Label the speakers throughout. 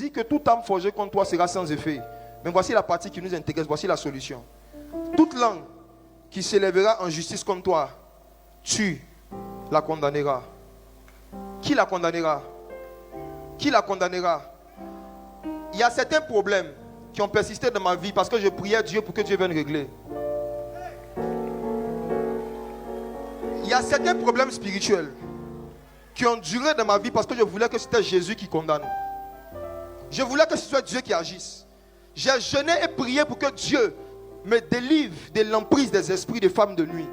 Speaker 1: dit que toute âme forgée contre toi sera sans effet. Mais voici la partie qui nous intéresse, voici la solution. Toute langue qui s'élèvera en justice contre toi, tu la condamneras. Qui la condamnera? Qui la condamnera? Il y a certains problèmes qui ont persisté dans ma vie parce que je priais Dieu pour que Dieu vienne régler. Il y a certains problèmes spirituels qui ont duré dans ma vie parce que je voulais que c'était Jésus qui condamne. Je voulais que ce soit Dieu qui agisse. J'ai jeûné et prié pour que Dieu me délivre de l'emprise des esprits des femmes de nuit.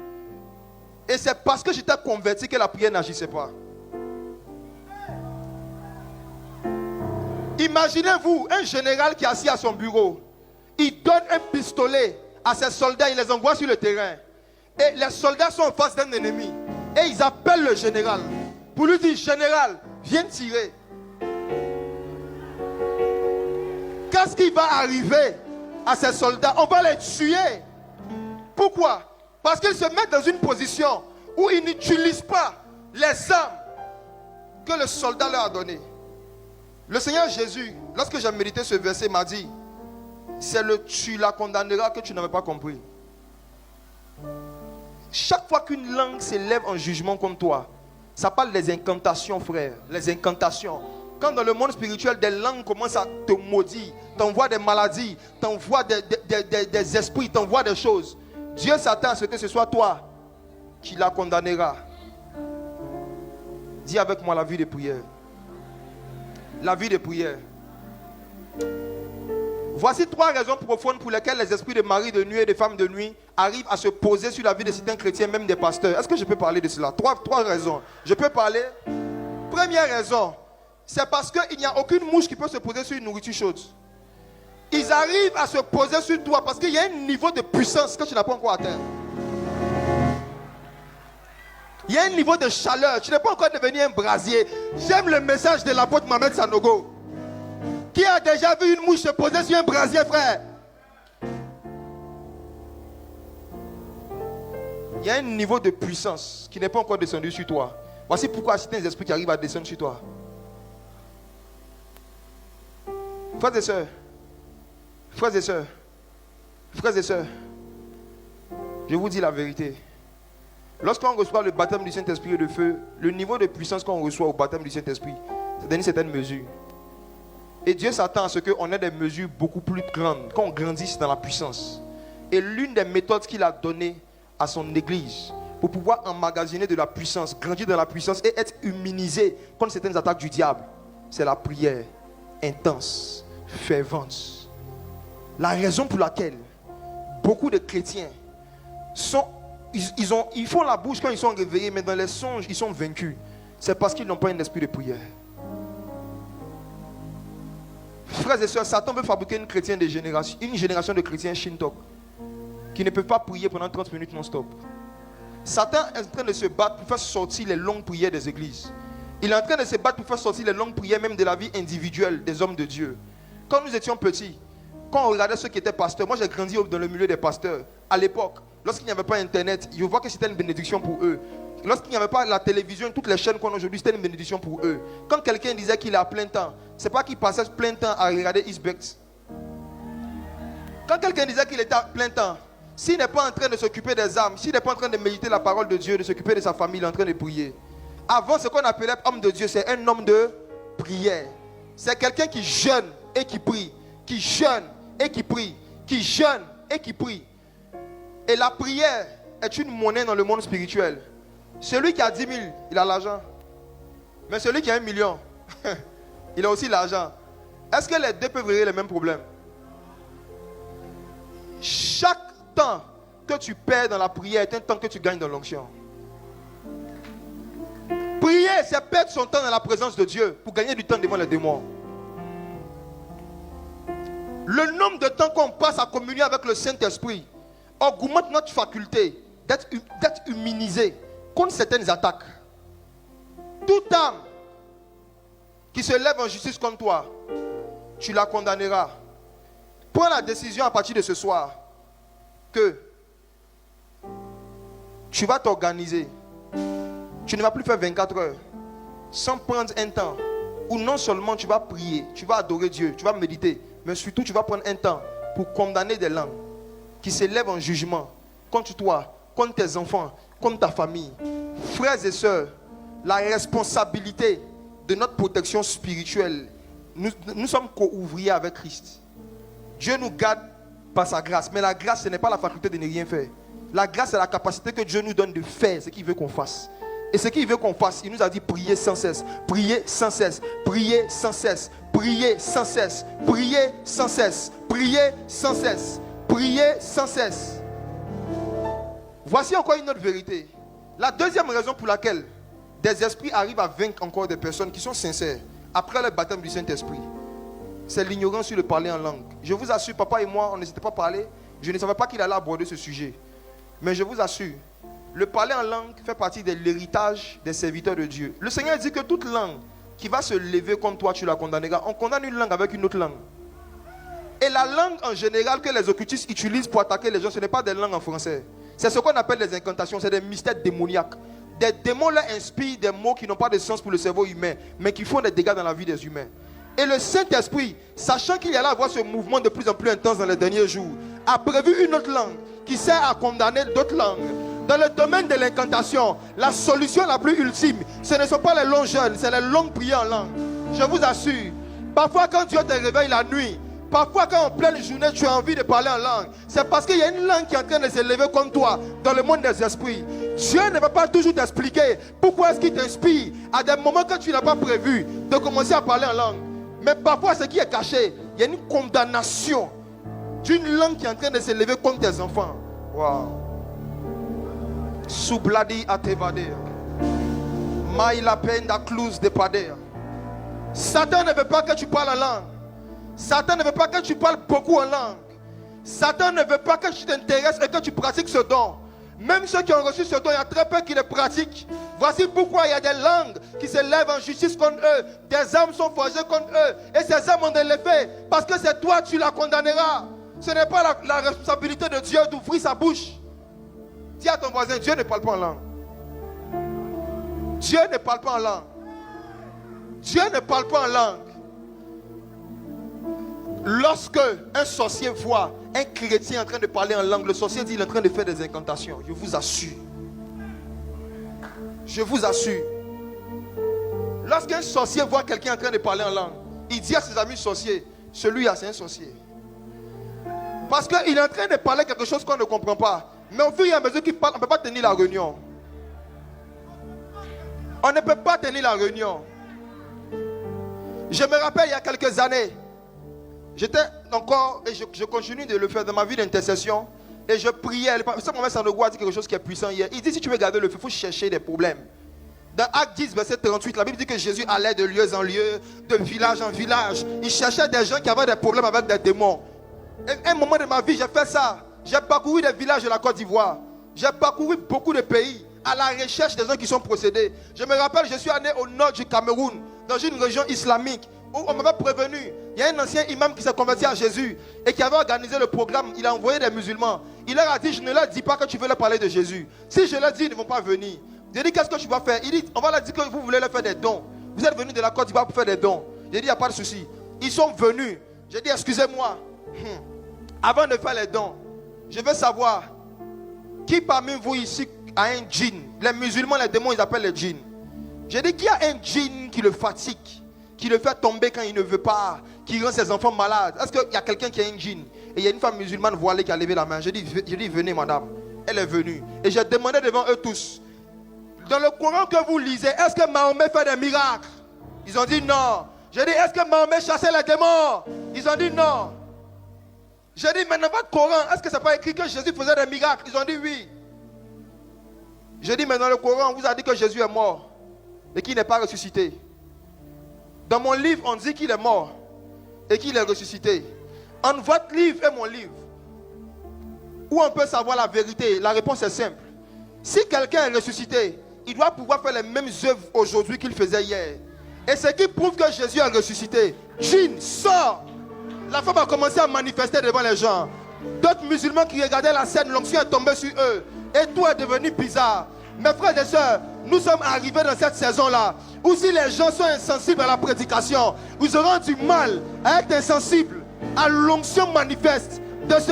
Speaker 1: Et c'est parce que j'étais converti que la prière n'agissait pas. Imaginez-vous un général qui est assis à son bureau. Il donne un pistolet à ses soldats, il les envoie sur le terrain. Et les soldats sont en face d'un ennemi. Et ils appellent le général pour lui dire: général, viens tirer. Qu'est-ce qui va arriver à ces soldats? On va les tuer. Pourquoi? Parce qu'ils se mettent dans une position où ils n'utilisent pas les armes que le soldat leur a données. Le Seigneur Jésus, lorsque j'ai médité ce verset, m'a dit: c'est le tu la condamneras que tu n'avais pas compris. Chaque fois qu'une langue s'élève en jugement contre toi, ça parle des incantations, frère. Les incantations. Quand dans le monde spirituel, des langues commencent à te maudire, t'envoient des maladies, t'envoient des esprits, t'envoient des choses. Dieu s'attend à ce que ce soit toi qui la condamnera. Dis avec moi la vie de prière. La vie de prière. Voici 3 raisons profondes pour lesquelles les esprits de mari de nuit et de femmes de nuit arrivent à se poser sur la vie de certains chrétiens, même des pasteurs. Est-ce que je peux parler de cela? 3 raisons. Je peux parler. Première raison, c'est parce qu'il n'y a aucune mouche qui peut se poser sur une nourriture chaude. Ils arrivent à se poser sur toi parce qu'il y a un niveau de puissance que tu n'as pas encore atteint. Il y a un niveau de chaleur. Tu n'es pas encore devenu un brasier. J'aime le message de l'apôtre Mohamed Sanogo. Qui a déjà vu une mouche se poser sur un brasier, frère? Il y a un niveau de puissance qui n'est pas encore descendu sur toi. Voici pourquoi certains esprits qui arrivent à descendre sur toi. Frères et sœurs, frères et sœurs, frères et sœurs, je vous dis la vérité. Lorsqu'on reçoit le baptême du Saint-Esprit et de feu, le niveau de puissance qu'on reçoit au baptême du Saint-Esprit, c'est dans une certaine mesure. Et Dieu s'attend à ce qu'on ait des mesures beaucoup plus grandes, qu'on grandisse dans la puissance. Et l'une des méthodes qu'il a données à son église pour pouvoir emmagasiner de la puissance, grandir dans la puissance et être immunisé contre certaines attaques du diable, c'est la prière intense, fervente. La raison pour laquelle beaucoup de chrétiens ils font la bouche quand ils sont réveillés, mais dans les songes, ils sont vaincus. C'est parce qu'ils n'ont pas un esprit de prière. Frères et sœurs, Satan veut fabriquer une génération de chrétiens shintok qui ne peuvent pas prier pendant 30 minutes non-stop. Satan est en train de se battre pour faire sortir les longues prières des églises. Il est en train de se battre pour faire sortir les longues prières même de la vie individuelle des hommes de Dieu. Quand nous étions petits, quand on regardait ceux qui étaient pasteurs, moi j'ai grandi dans le milieu des pasteurs. À l'époque, lorsqu'il n'y avait pas Internet, je vois que c'était une bénédiction pour eux. Lorsqu'il n'y avait pas la télévision, toutes les chaînes qu'on a aujourd'hui, c'était une bénédiction pour eux. Quand quelqu'un disait qu'il est à plein temps, c'est pas qu'il passait plein temps à regarder Isbex. Quand quelqu'un disait qu'il était à plein temps, s'il n'est pas en train de s'occuper des âmes, s'il n'est pas en train de méditer la parole de Dieu, de s'occuper de sa famille, il est en train de prier. Avant, ce qu'on appelait homme de Dieu, c'est un homme de prière. C'est quelqu'un qui jeûne et qui prie, qui jeûne et qui prie, qui jeûne et qui prie. Et la prière est une monnaie dans le monde spirituel. Celui qui a 10 000, il a l'argent. Mais celui qui a 1 million, il a aussi l'argent. Est-ce que les deux peuvent régler les mêmes problèmes? Chaque temps que tu perds dans la prière est un temps que tu gagnes dans l'onction. Prier, c'est perdre son temps dans la présence de Dieu pour gagner du temps devant les démons. Le nombre de temps qu'on passe à communier avec le Saint-Esprit augmente notre faculté d'être immunisé contre certaines attaques. Toute âme qui se lève en justice contre toi, tu la condamneras. Prends la décision à partir de ce soir que tu vas t'organiser. Tu ne vas plus faire 24 heures sans prendre un temps où non seulement tu vas prier, tu vas adorer Dieu, tu vas méditer, mais surtout tu vas prendre un temps pour condamner des langues qui s'élèvent en jugement contre toi, contre tes enfants, contre ta famille. Frères et sœurs, la responsabilité de notre protection spirituelle, nous sommes co-ouvriers avec Christ. Dieu nous garde par sa grâce, mais la grâce, ce n'est pas la faculté de ne rien faire. La grâce, c'est la capacité que Dieu nous donne de faire ce qu'il veut qu'on fasse. Et ce qu'il veut qu'on fasse, il nous a dit prier sans cesse, prier sans cesse, prier sans cesse, prier sans cesse, prier sans cesse, prier sans cesse, prier sans cesse. Voici encore une autre vérité. La deuxième raison pour laquelle des esprits arrivent à vaincre encore des personnes qui sont sincères après le baptême du Saint-Esprit, c'est l'ignorance sur le parler en langue. Je vous assure, papa et moi, on ne s'était pas parlé. Je ne savais pas qu'il allait aborder ce sujet. Mais je vous assure, le parler en langue fait partie de l'héritage des serviteurs de Dieu. Le Seigneur dit que toute langue qui va se lever contre toi, tu la condamneras. On condamne une langue avec une autre langue. Et la langue en général que les occultistes utilisent pour attaquer les gens, ce n'est pas des langues en français. C'est ce qu'on appelle des incantations, c'est des mystères démoniaques. Des démons leur inspirent des mots qui n'ont pas de sens pour le cerveau humain, mais qui font des dégâts dans la vie des humains. Et le Saint-Esprit, sachant qu'il y allait avoir ce mouvement de plus en plus intense dans les derniers jours, a prévu une autre langue qui sert à condamner d'autres langues. Dans le domaine de l'incantation, la solution la plus ultime, ce ne sont pas les longs jeûnes, c'est les longues prières en langue. Je vous assure, parfois quand Dieu te réveille la nuit, parfois quand en pleine journée tu as envie de parler en langue, c'est parce qu'il y a une langue qui est en train de s'élever contre toi dans le monde des esprits. Dieu ne va pas toujours t'expliquer pourquoi est-ce qu'il t'inspire à des moments que tu n'as pas prévu de commencer à parler en langue. Mais parfois ce qui est caché, il y a une condamnation d'une langue qui est en train de s'élever contre tes enfants. Waouh. Subladi atevade. Maïla penda clous de pader. Satan ne veut pas que tu parles en langue. Satan ne veut pas que tu parles beaucoup en langue. Satan ne veut pas que tu t'intéresses et que tu pratiques ce don. Même ceux qui ont reçu ce don, il y a très peu qui le pratiquent. Voici pourquoi il y a des langues qui se lèvent en justice contre eux. Des âmes sont forgées contre eux. Et ces âmes ont de l'effet. Parce que c'est toi, tu la condamneras. Ce n'est pas la responsabilité de Dieu d'ouvrir sa bouche. Dis à ton voisin, Dieu ne parle pas en langue. Dieu ne parle pas en langue. Dieu ne parle pas en langue. Lorsque un sorcier voit un chrétien en train de parler en langue, le sorcier dit qu'il est en train de faire des incantations. Je vous assure. Je vous assure. Lorsqu'un sorcier voit quelqu'un en train de parler en langue, il dit à ses amis sorciers, celui-là c'est un sorcier. Parce qu'il est en train de parler quelque chose qu'on ne comprend pas. Mais au fur et à mesure qu'il parle, on ne peut pas tenir la réunion. On ne peut pas tenir la réunion. Je me rappelle il y a quelques années, j'étais encore, et je continue de le faire dans ma vie d'intercession, et je priais. Ce moment, Sanogo a dit quelque chose qui est puissant hier. Il dit, si tu veux garder le feu, il faut chercher des problèmes. Dans Acte 10, verset 38, la Bible dit que Jésus allait de lieu en lieu, de village en village. Il cherchait des gens qui avaient des problèmes avec des démons. Et à un moment de ma vie, j'ai fait ça. J'ai parcouru des villages de la Côte d'Ivoire. J'ai parcouru beaucoup de pays à la recherche des gens qui sont possédés. Je me rappelle, je suis allé au nord du Cameroun, dans une région islamique, où on m'avait prévenu. Il y a un ancien imam qui s'est converti à Jésus et qui avait organisé le programme. Il a envoyé des musulmans. Il leur a dit, je ne leur dis pas que tu veux leur parler de Jésus. Si je leur dis, ils ne vont pas venir. J'ai dit, qu'est-ce que tu vas faire? Il dit, on va leur dire que vous voulez leur faire des dons. Vous êtes venus de la Côte d'Ivoire pour faire des dons. J'ai dit, il n'y a pas de souci. Ils sont venus. J'ai dit, excusez-moi. Avant de faire les dons, je veux savoir qui parmi vous ici a un djinn. Les musulmans, les démons, ils appellent les djinns. J'ai dit, qui a un djinn qui le fatigue, qui le fait tomber quand il ne veut pas, qui rend ses enfants malades? Est-ce qu'il y a quelqu'un qui a un djinn? Et il y a une femme musulmane voilée qui a levé la main. J'ai dit, venez madame. Elle est venue. Et j'ai demandé devant eux tous, dans le Coran que vous lisez, est-ce que Mahomet fait des miracles? Ils ont dit non. J'ai dit, est-ce que Mahomet chassait les démons? Ils ont dit non. J'ai dit, mais dans votre Coran, est-ce que ce n'est pas écrit que Jésus faisait des miracles? Ils ont dit oui. J'ai dit, mais dans le Coran, on vous a dit que Jésus est mort et qu'il n'est pas ressuscité. Dans mon livre, on dit qu'il est mort et qu'il est ressuscité. En votre livre et mon livre, où on peut savoir la vérité, la réponse est simple. Si quelqu'un est ressuscité, il doit pouvoir faire les mêmes œuvres aujourd'hui qu'il faisait hier. Et ce qui prouve que Jésus a ressuscité, djinn, sort. La femme a commencé à manifester devant les gens. D'autres musulmans qui regardaient la scène, l'onction est tombée sur eux. Et tout est devenu bizarre. Mes frères et sœurs, nous sommes arrivés dans cette saison-là ou si les gens sont insensibles à la prédication, vous aurez du mal à être insensibles à l'onction manifeste de ce